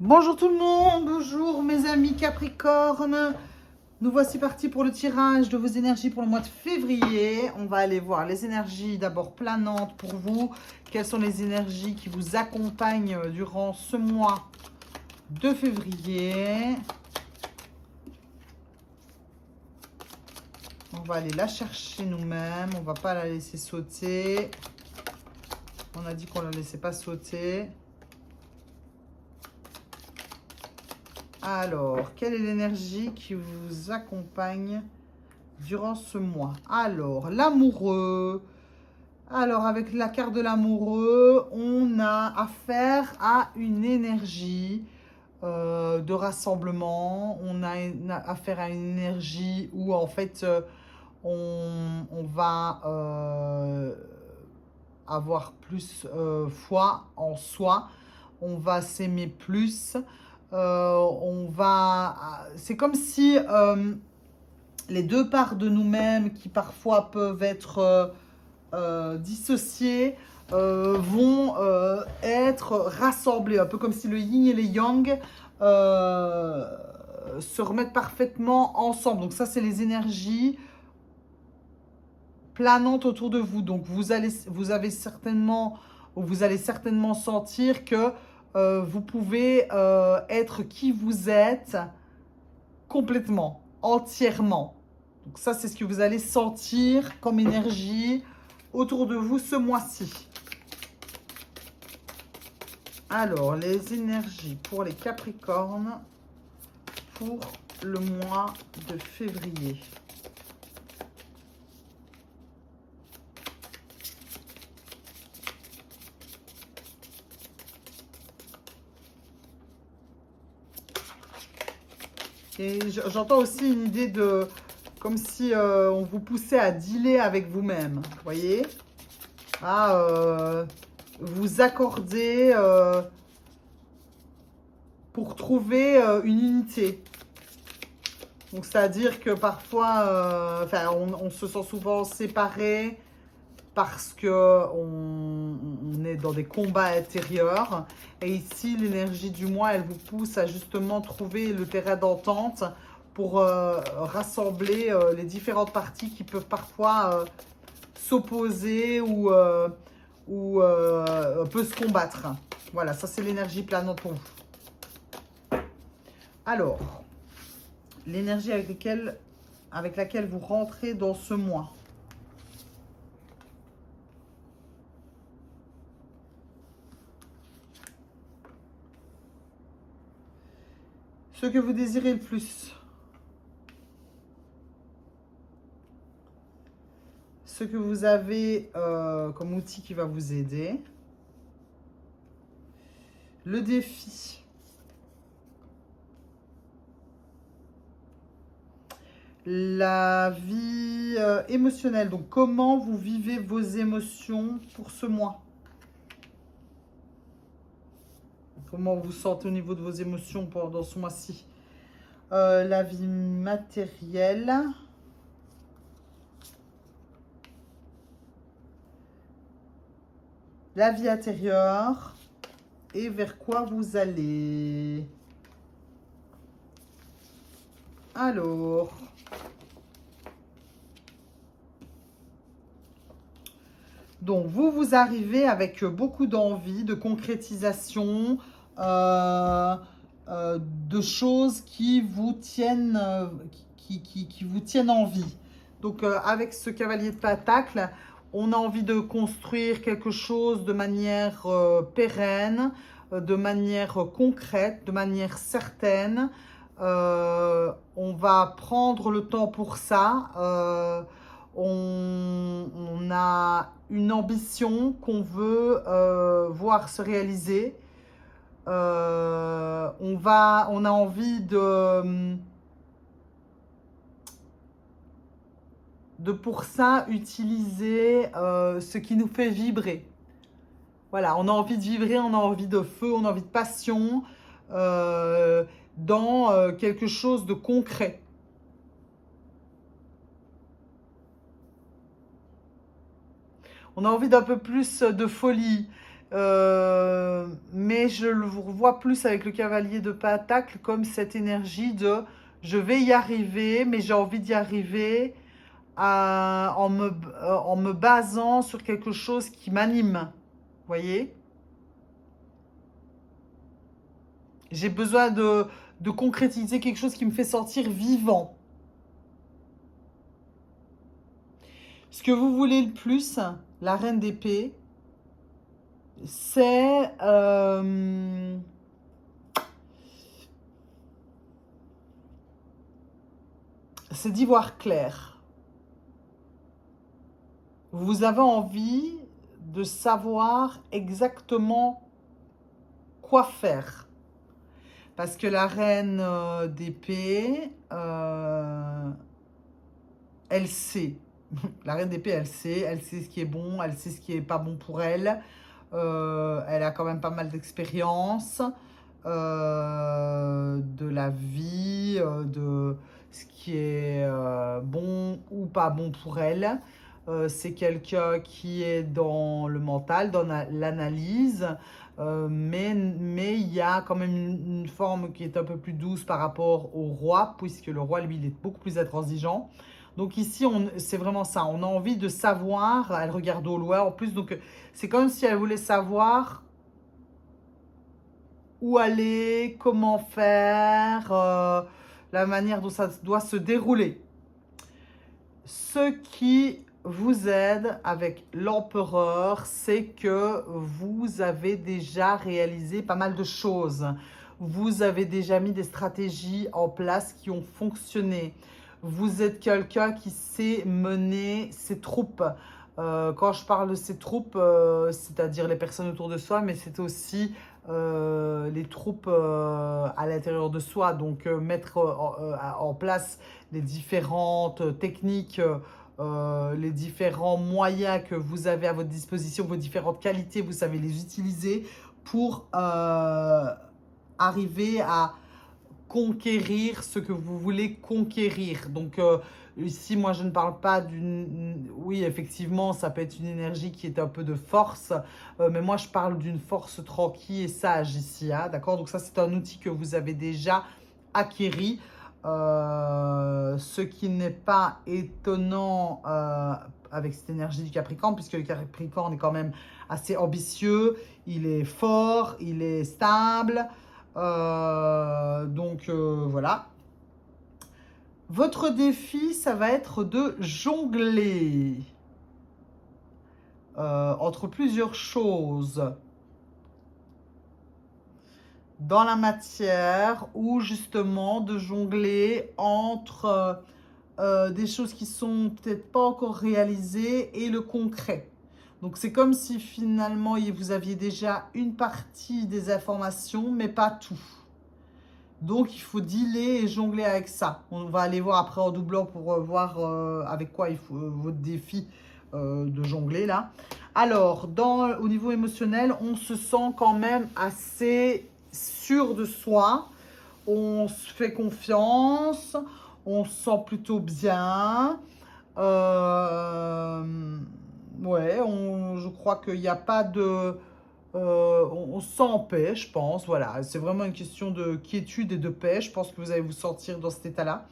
Bonjour tout le monde, bonjour mes amis Capricorne. Nous voici partis pour le tirage de vos énergies pour le mois de février. On va aller voir les énergies d'abord planantes pour vous. Quelles sont les énergies qui vous accompagnent durant ce mois de février? On va aller la chercher nous-mêmes. On ne va pas la laisser sauter. On a dit qu'on ne la laissait pas sauter. Alors, quelle est l'énergie qui vous accompagne durant ce mois? Alors, l'amoureux. Alors, avec la carte de l'amoureux, on a affaire à une énergie de rassemblement. On a affaire à une énergie où, en fait, on va avoir plus foi en soi. On va s'aimer plus. C'est comme si les deux parts de nous-mêmes qui parfois peuvent être dissociées vont être rassemblées, un peu comme si le yin et le yang se remettent parfaitement ensemble. Donc ça, c'est les énergies planantes autour de vous. Donc vous allez certainement sentir que vous pouvez être qui vous êtes complètement, entièrement. Donc ça, c'est ce que vous allez sentir comme énergie autour de vous ce mois-ci. Alors, les énergies pour les Capricornes pour le mois de février. Et j'entends aussi une idée de... comme si on vous poussait à dealer avec vous-même, vous voyez? À vous accorder pour trouver une unité. Donc, c'est-à-dire que parfois, on se sent souvent séparé parce qu'on est dans des combats intérieurs. Et ici, l'énergie du mois, elle vous pousse à justement trouver le terrain d'entente pour rassembler les différentes parties qui peuvent parfois s'opposer ou peut se combattre. Voilà, ça c'est l'énergie planante pour vous. Alors, l'énergie avec laquelle vous rentrez dans ce mois. Ce que vous désirez le plus. Ce que vous avez comme outil qui va vous aider. Le défi. La vie émotionnelle. Donc, comment vous vivez vos émotions pour ce mois? Comment vous sentez au niveau de vos émotions pendant ce mois-ci? La vie matérielle. La vie intérieure. Et vers quoi vous allez? Alors... Donc, vous arrivez avec beaucoup d'envie, de concrétisation, de choses qui vous tiennent, qui vous tiennent en vie. Donc, avec ce cavalier de Pentacle, on a envie de construire quelque chose de manière pérenne, de manière concrète, de manière certaine. On va prendre le temps pour ça. On a une ambition qu'on veut voir se réaliser. On a envie de pour ça utiliser ce qui nous fait vibrer. Voilà, on a envie de vibrer, on a envie de feu, on a envie de passion dans quelque chose de concret. On a envie d'un peu plus de folie. Mais je le revois plus avec le cavalier de Pentacle comme cette énergie de je vais y arriver, mais j'ai envie d'y arriver en me basant sur quelque chose qui m'anime. Vous voyez? J'ai besoin de concrétiser quelque chose qui me fait sentir vivant. Ce que vous voulez le plus, la reine d'épée, c'est d'y voir clair. Vous avez envie de savoir exactement quoi faire. Parce que la reine d'épée, elle sait. La reine d'épée, elle sait ce qui est bon, elle sait ce qui est pas bon pour elle. Elle a quand même pas mal d'expérience de la vie, de ce qui est bon ou pas bon pour elle. C'est quelqu'un qui est dans le mental, dans l'analyse, mais il y a quand même une forme qui est un peu plus douce par rapport au roi, puisque le roi, lui, il est beaucoup plus intransigeant. Donc ici, c'est vraiment ça. On a envie de savoir. Elle regarde au loin en plus. Donc c'est comme si elle voulait savoir où aller, comment faire, la manière dont ça doit se dérouler. Ce qui vous aide avec l'empereur, c'est que vous avez déjà réalisé pas mal de choses. Vous avez déjà mis des stratégies en place qui ont fonctionné. Vous êtes quelqu'un qui sait mener ses troupes. Quand je parle de ses troupes, c'est-à-dire les personnes autour de soi, mais c'est aussi les troupes à l'intérieur de soi. Donc mettre en place les différentes techniques, les différents moyens que vous avez à votre disposition, vos différentes qualités, vous savez les utiliser pour arriver à conquérir ce que vous voulez conquérir. Donc ici, moi, je ne parle pas d'une... Oui, effectivement, ça peut être une énergie qui est un peu de force, mais moi, je parle d'une force tranquille et sage ici. Hein, d'accord? Donc ça, c'est un outil que vous avez déjà acquéri. Ce qui n'est pas étonnant avec cette énergie du Capricorne, puisque le Capricorne est quand même assez ambitieux, il est fort, il est stable. Donc voilà. Votre défi, ça va être de jongler entre plusieurs choses dans la matière, ou justement de jongler entre des choses qui sont peut-être pas encore réalisées et le concret. Donc c'est comme si finalement vous aviez déjà une partie des informations, mais pas tout. Donc il faut dealer et jongler avec ça. On va aller voir après en doublant pour voir avec quoi il faut votre défi de jongler là. Alors, au niveau émotionnel, on se sent quand même assez sûr de soi. On se fait confiance. On se sent plutôt bien. Ouais, je crois qu'il n'y a pas de... on se sent en paix, je pense. Voilà, c'est vraiment une question de quiétude et de paix. Je pense que vous allez vous sentir dans cet état-là.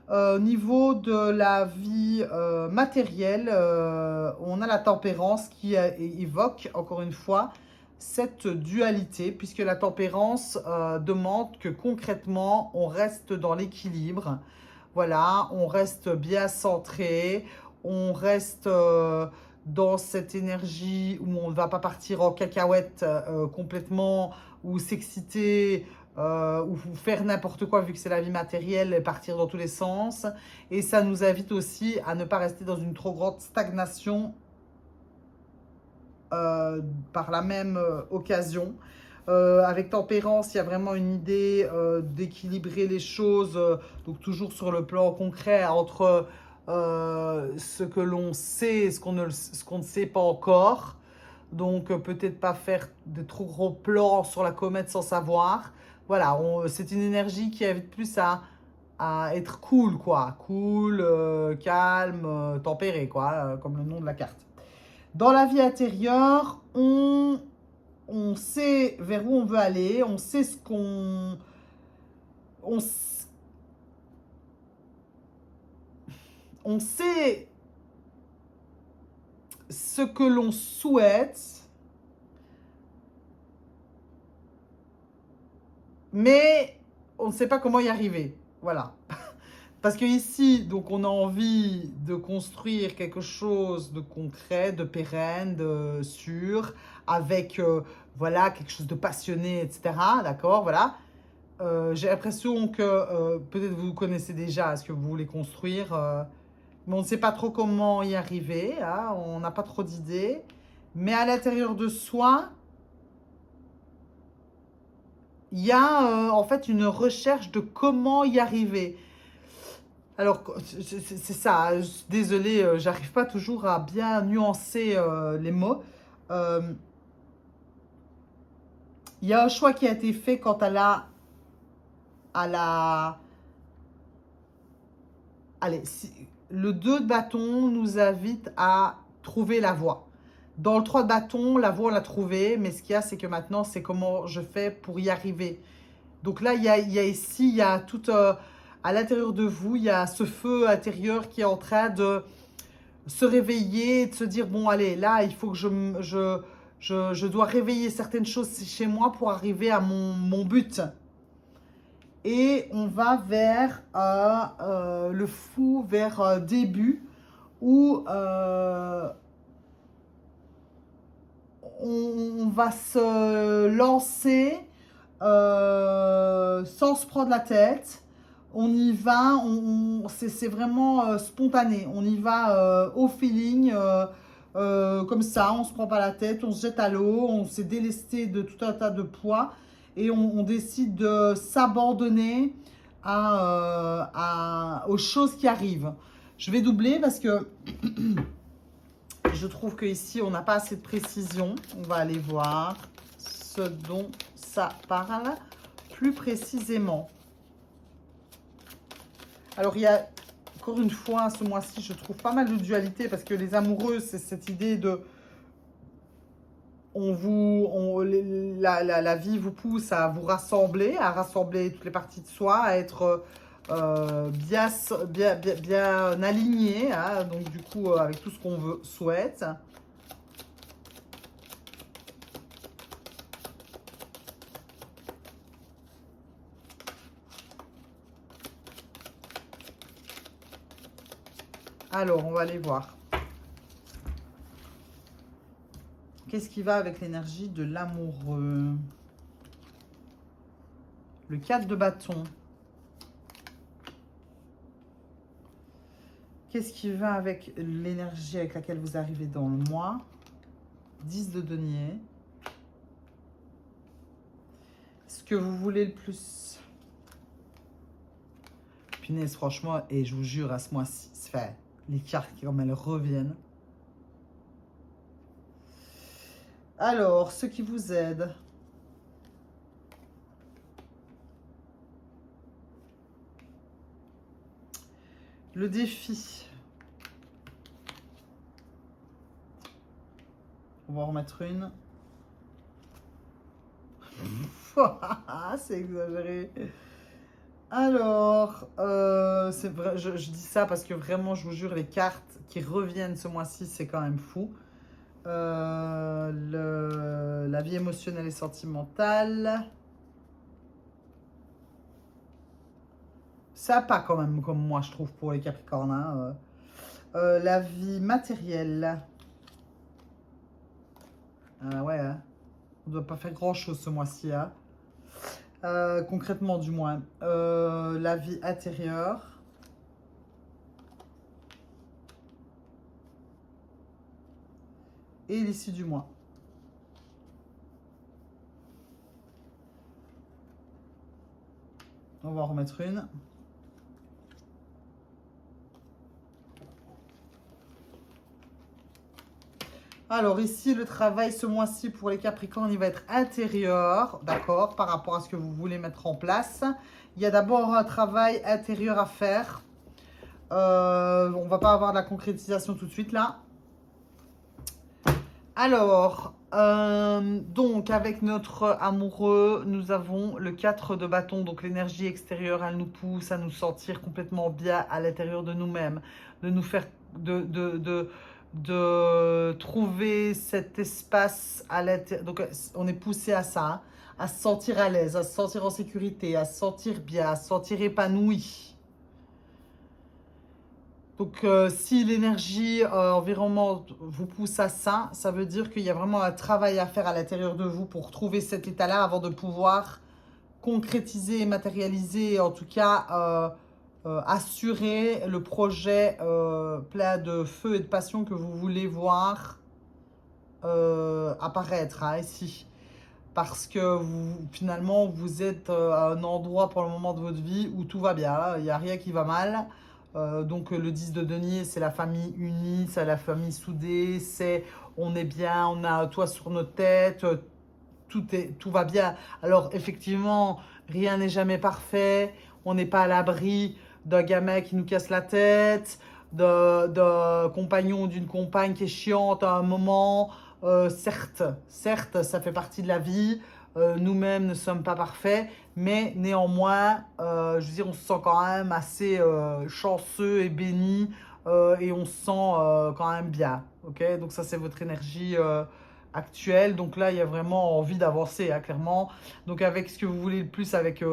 Au niveau de la vie matérielle, on a la tempérance qui évoque, encore une fois, cette dualité, puisque la tempérance demande que concrètement, on reste dans l'équilibre. Voilà, on reste bien centré, on reste dans cette énergie où on ne va pas partir en cacahuète complètement, ou s'exciter, ou faire n'importe quoi vu que c'est la vie matérielle, et partir dans tous les sens. Et ça nous invite aussi à ne pas rester dans une trop grande stagnation par la même occasion. Avec tempérance, il y a vraiment une idée d'équilibrer les choses, donc toujours sur le plan concret, entre ce que l'on sait et ce qu'on ne sait pas encore. Donc peut-être pas faire de trop gros plans sur la comète sans savoir. Voilà, c'est une énergie qui invite plus à être cool, quoi. Cool, calme, tempéré, quoi, comme le nom de la carte. Dans la vie intérieure, on on sait vers où on veut aller, on sait ce qu'on... On, on sait ce que l'on souhaite, mais on ne sait pas comment y arriver. Voilà. Parce que ici, donc, on a envie de construire quelque chose de concret, de pérenne, de sûr, avec, voilà, quelque chose de passionné, etc. D'accord, voilà. J'ai l'impression que peut-être vous connaissez déjà ce que vous voulez construire, mais on ne sait pas trop comment y arriver, hein, on n'a pas trop d'idées. Mais à l'intérieur de soi, il y a en fait une recherche de comment y arriver. Alors, c'est ça, désolée, j'arrive pas toujours à bien nuancer les mots. Euh, Il y a un choix qui a été fait quant à la... Allez, le 2 de bâton nous invite à trouver la voie. Dans le 3 de bâton, la voie, on l'a trouvée, mais ce qu'il y a, c'est que maintenant, c'est comment je fais pour y arriver. Donc là, il y a ici, il y a tout... à l'intérieur de vous, il y a ce feu intérieur qui est en train de se réveiller, de se dire, bon, allez, là, il faut que je dois réveiller certaines choses chez moi pour arriver à mon but. Et on va vers le fou, vers début, où on va se lancer sans se prendre la tête. On y va, c'est vraiment spontané. On y va au feeling, comme ça, on ne se prend pas la tête, on se jette à l'eau, on s'est délesté de tout un tas de poids et on décide de s'abandonner aux choses qui arrivent. Je vais doubler parce que je trouve qu'ici, on n'a pas assez de précision. On va aller voir ce dont ça parle plus précisément. Alors, il y a, encore une fois, ce mois-ci, je trouve pas mal de dualité parce que les amoureux, c'est cette idée de... la vie vous pousse à vous rassembler, toutes les parties de soi, à être bien aligné, hein, donc du coup, avec tout ce qu'on souhaite. Alors, on va aller voir. Qu'est-ce qui va avec l'énergie de l'amoureux? Le 4 de bâton. Qu'est-ce qui va avec l'énergie avec laquelle vous arrivez dans le mois? 10 de denier. Ce que vous voulez le plus. Punaise, franchement, et je vous jure, à ce mois-ci, les cartes comme elles reviennent. Alors, ce qui vous aide. Le défi. On va en remettre une. C'est exagéré. Alors, c'est vrai, je dis ça parce que vraiment, je vous jure, les cartes qui reviennent ce mois-ci, c'est quand même fou. La vie émotionnelle et sentimentale. Ça pas quand même comme moi, je trouve, pour les Capricornes. Hein. La vie matérielle. Ah ouais, hein. On ne doit pas faire grand-chose ce mois-ci. Hein. Concrètement, du moins. La vie intérieure. Et l'issue du mois. On va en remettre une. Alors ici, le travail ce mois-ci pour les Capricornes, il va être intérieur, d'accord, par rapport à ce que vous voulez mettre en place. Il y a d'abord un travail intérieur à faire. On ne va pas avoir de la concrétisation tout de suite là. Alors, donc avec notre amoureux, nous avons le 4 de bâton. Donc l'énergie extérieure, elle nous pousse à nous sentir complètement bien à l'intérieur de nous-mêmes, de nous faire, de trouver cet espace à l'intérieur. Donc on est poussé à ça, hein, à se sentir à l'aise, à se sentir en sécurité, à se sentir bien, à se sentir épanoui. Donc, si l'énergie environnement vous pousse à ça, ça veut dire qu'il y a vraiment un travail à faire à l'intérieur de vous pour trouver cet état-là avant de pouvoir concrétiser et matérialiser, en tout cas assurer le projet plein de feu et de passion que vous voulez voir apparaître hein, ici. Parce que finalement, vous êtes à un endroit pour le moment de votre vie où tout va bien, il n'y a rien qui va mal. Donc le 10 de denier, c'est la famille unie, c'est la famille soudée, c'est on est bien, on a un toit sur nos têtes, tout va bien. Alors effectivement, rien n'est jamais parfait, on n'est pas à l'abri d'un gamin qui nous casse la tête, d'un compagnon ou d'une compagne qui est chiante à un moment. Certes, ça fait partie de la vie. Nous-mêmes ne sommes pas parfaits, mais néanmoins, je veux dire, on se sent quand même assez chanceux et béni et on se sent quand même bien. Ok, donc ça c'est votre énergie actuelle. Donc là, il y a vraiment envie d'avancer, hein, clairement. Donc avec ce que vous voulez le plus, avec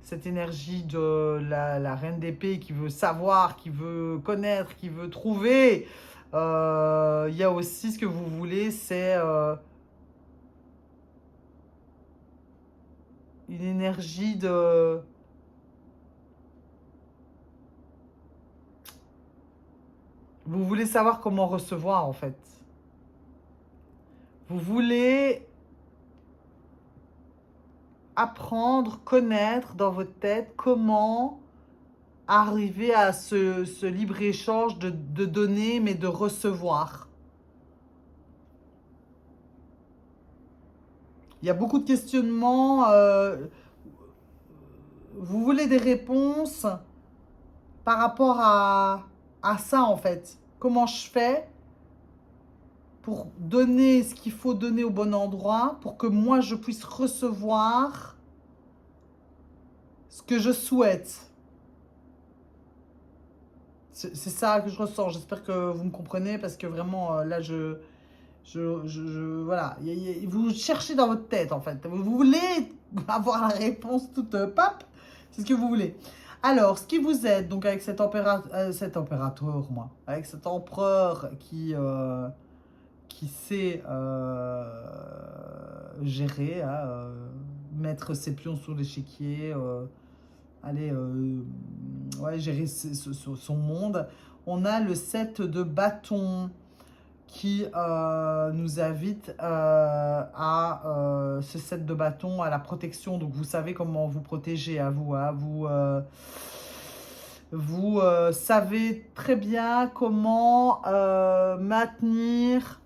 cette énergie de la reine d'épée qui veut savoir, qui veut connaître, qui veut trouver. Il y a aussi ce que vous voulez, c'est une énergie de... Vous voulez savoir comment recevoir en fait. Vous voulez apprendre, connaître dans votre tête comment arriver à ce libre-échange de donner mais de recevoir. Il y a beaucoup de questionnements. Vous voulez des réponses par rapport à ça en fait. Comment je fais pour donner ce qu'il faut donner au bon endroit, pour que moi je puisse recevoir ce que je souhaite. C'est ça que je ressens. J'espère que vous me comprenez parce que vraiment là voilà. Vous cherchez dans votre tête en fait. Vous voulez avoir la réponse toute pape. C'est ce que vous voulez. Alors, ce qui vous aide donc avec cet impérateur, moi, avec cet empereur qui sait gérer, hein, mettre ses pions sur l'échiquier, aller ouais, gérer son monde. On a le 7 de bâton qui nous invite à ce 7 de bâton, à la protection. Donc vous savez comment vous protéger à vous. Hein, vous savez très bien comment maintenir.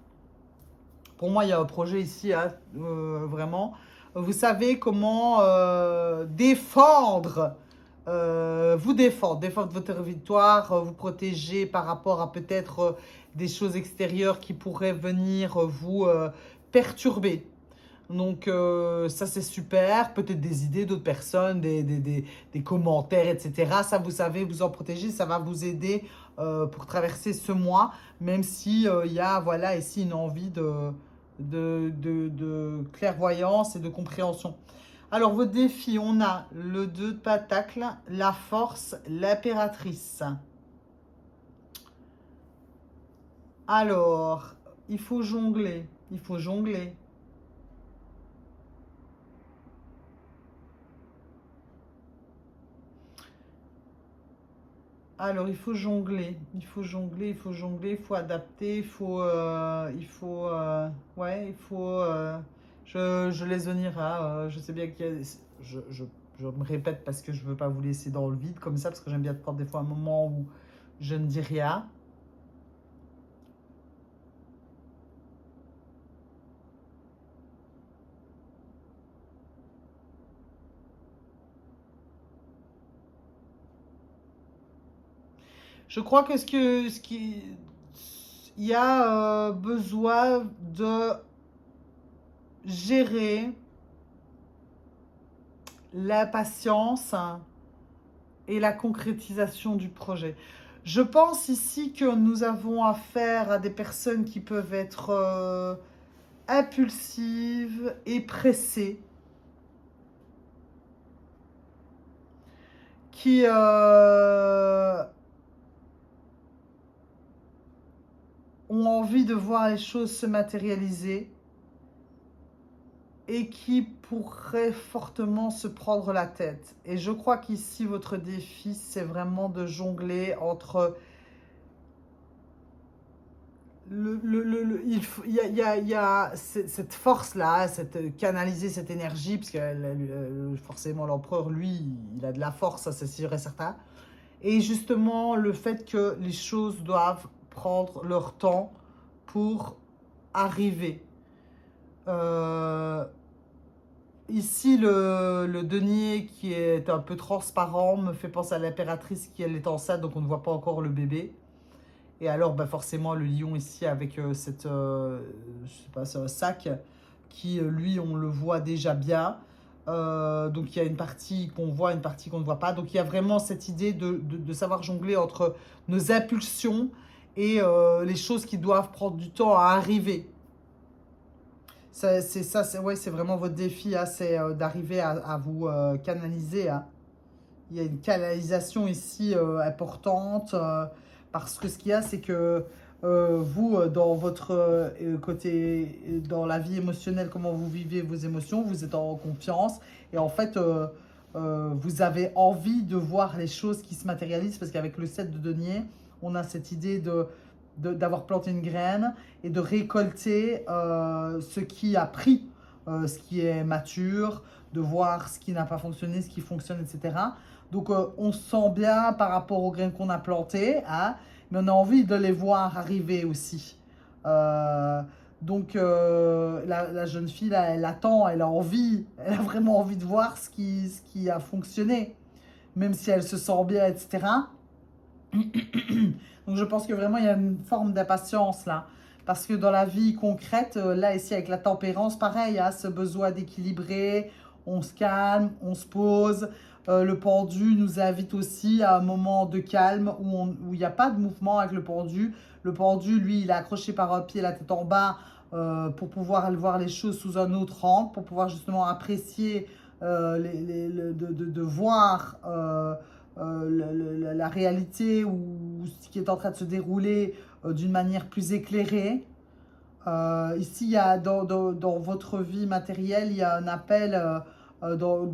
Pour moi, il y a un projet ici, hein, vraiment. Vous savez comment défendre votre territoire, vous protéger par rapport à peut-être des choses extérieures qui pourraient venir vous perturber. Donc ça c'est super, peut-être des idées d'autres personnes, des commentaires, etc. Ça vous savez vous en protéger, ça va vous aider pour traverser ce mois, même si il y a voilà ici une envie de clairvoyance et de compréhension. Alors vos défis, on a le 2 de pentacle, la force, l'impératrice. Alors, il faut jongler, il faut jongler. Alors, il faut jongler, il faut jongler, il faut jongler, il faut adapter, ouais, il faut, je laisse venir, hein, je sais bien qu'il y a, je me répète parce que je veux pas vous laisser dans le vide comme ça, parce que j'aime bien prendre des fois un moment où je ne dis rien. Je crois que il y a besoin de gérer la patience et la concrétisation du projet. Je pense ici que nous avons affaire à des personnes qui peuvent être impulsives et pressées, qui ont envie de voir les choses se matérialiser et qui pourraient fortement se prendre la tête. Et je crois qu'ici, votre défi, c'est vraiment de jongler entre il y a cette force-là, canaliser cette énergie, parce que forcément l'empereur, lui, il a de la force, ça c'est sûr et certain. Et justement, le fait que les choses doivent prendre leur temps pour arriver. Ici, le denier qui est un peu transparent me fait penser à l'impératrice qui elle est enceinte, donc on ne voit pas encore le bébé. Et alors, bah forcément, le lion ici avec je sais pas, c'est un sac qui, lui, on le voit déjà bien. Donc, il y a une partie qu'on voit, une partie qu'on ne voit pas. Donc, il y a vraiment cette idée de savoir jongler entre nos impulsions et les choses qui doivent prendre du temps à arriver. C'est vraiment votre défi, hein, c'est d'arriver à vous canaliser. Hein. Il y a une canalisation ici importante parce que ce qu'il y a, c'est que vous, dans votre côté, dans la vie émotionnelle, comment vous vivez vos émotions, vous êtes en confiance et en fait, vous avez envie de voir les choses qui se matérialisent parce qu'avec le 7 de denier, on a cette idée d'avoir planté une graine et de récolter ce qui a pris, ce qui est mature, de voir ce qui n'a pas fonctionné, ce qui fonctionne, etc. Donc, on se sent bien par rapport aux graines qu'on a plantées, hein, mais on a envie de les voir arriver aussi. Donc, la jeune fille, là, elle attend, elle a envie, elle a vraiment envie de voir ce qui a fonctionné, même si elle se sent bien, etc. Donc je pense que vraiment il y a une forme d'impatience là. Parce que dans la vie concrète, là ici avec la tempérance, pareil, hein, ce besoin d'équilibrer, on se calme, on se pose. Le pendu nous invite aussi à un moment de calme où il n'y a pas de mouvement avec le pendu. Le pendu, lui, il est accroché par un pied, la tête en bas, pour pouvoir voir les choses sous un autre angle, pour pouvoir justement apprécier, de voir la réalité ou ce qui est en train de se dérouler d'une manière plus éclairée. Ici, il y a dans votre vie matérielle, il y a un appel,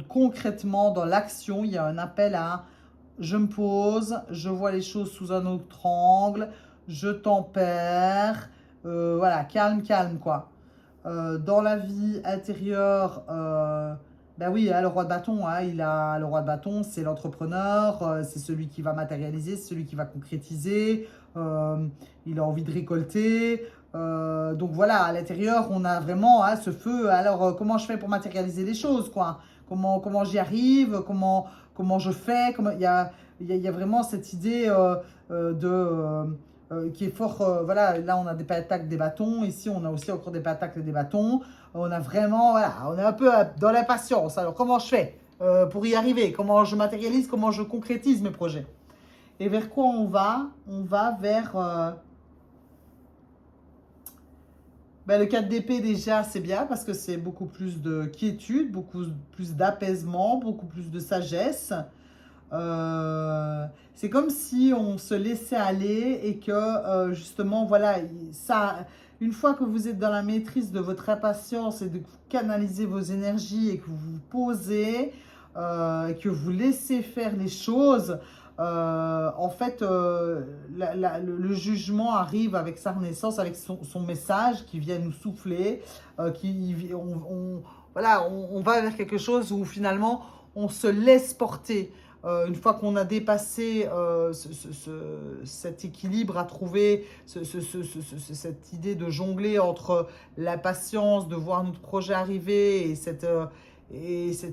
concrètement dans l'action, il y a un appel à je me pose, je vois les choses sous un autre angle, je tempère, voilà, calme, calme quoi. Dans la vie intérieure, ben oui, hein, le roi de bâton, hein, le roi de bâton, c'est l'entrepreneur, c'est celui qui va matérialiser, c'est celui qui va concrétiser, il a envie de récolter. Donc voilà, à l'intérieur, on a vraiment hein, ce feu. Alors, comment je fais pour matérialiser les choses, quoi? Comment j'y arrive? Comment je fais? Il y a vraiment cette idée qui est fort. Voilà, là, on a des pétacles, des bâtons. Ici, on a aussi encore des pétacles et des bâtons. On a vraiment, voilà, on est un peu dans l'impatience. Alors, comment je fais pour y arriver? Comment je matérialise? Comment je concrétise mes projets? Et vers quoi on va? On va vers le 4 d'épée déjà, c'est bien parce que c'est beaucoup plus de quiétude, beaucoup plus d'apaisement, beaucoup plus de sagesse. C'est comme si on se laissait aller et que justement, voilà, ça, une fois que vous êtes dans la maîtrise de votre impatience et de canaliser vos énergies et que vous vous posez, que vous laissez faire les choses, en fait, le jugement arrive avec sa renaissance, avec son message qui vient nous souffler, voilà, on va vers quelque chose où finalement on se laisse porter. Une fois qu'on a dépassé cet équilibre à trouver, cette idée de jongler entre la patience de voir notre projet arriver et cette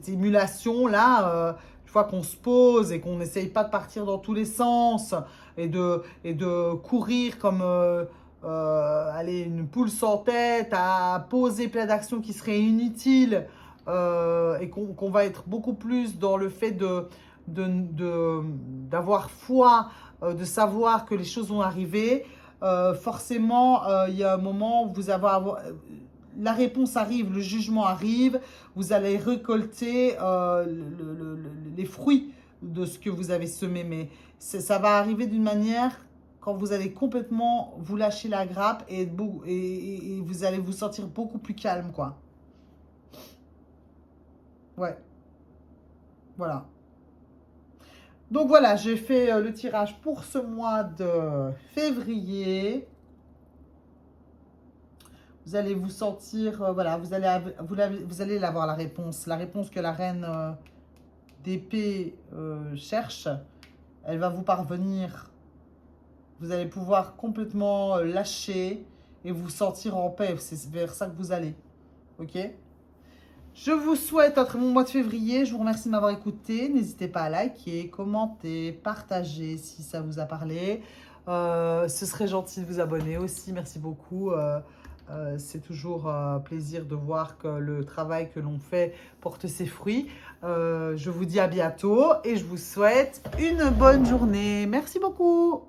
émulation-là, une fois qu'on se pose et qu'on n'essaye pas de partir dans tous les sens et de courir comme allez, une poule sans tête, à poser plein d'actions qui seraient inutiles et qu'on va être beaucoup plus dans le fait d'avoir foi, de savoir que les choses vont arriver. Forcément, il y a un moment où la réponse arrive, le jugement arrive, vous allez récolter les fruits de ce que vous avez semé, mais ça va arriver d'une manière quand vous allez complètement vous lâcher la grappe et vous allez vous sentir beaucoup plus calme, quoi. Ouais, voilà. Donc voilà, j'ai fait le tirage pour ce mois de février. Vous allez vous sentir, voilà, vous allez avoir la réponse que la reine d'épée cherche. Elle va vous parvenir. Vous allez pouvoir complètement lâcher et vous sentir en paix. C'est vers ça que vous allez. Ok? Je vous souhaite un très bon mois de février. Je vous remercie de m'avoir écouté. N'hésitez pas à liker, commenter, partager si ça vous a parlé. Ce serait gentil de vous abonner aussi. Merci beaucoup. C'est toujours un plaisir de voir que le travail que l'on fait porte ses fruits. Je vous dis à bientôt et je vous souhaite une bonne journée. Merci beaucoup.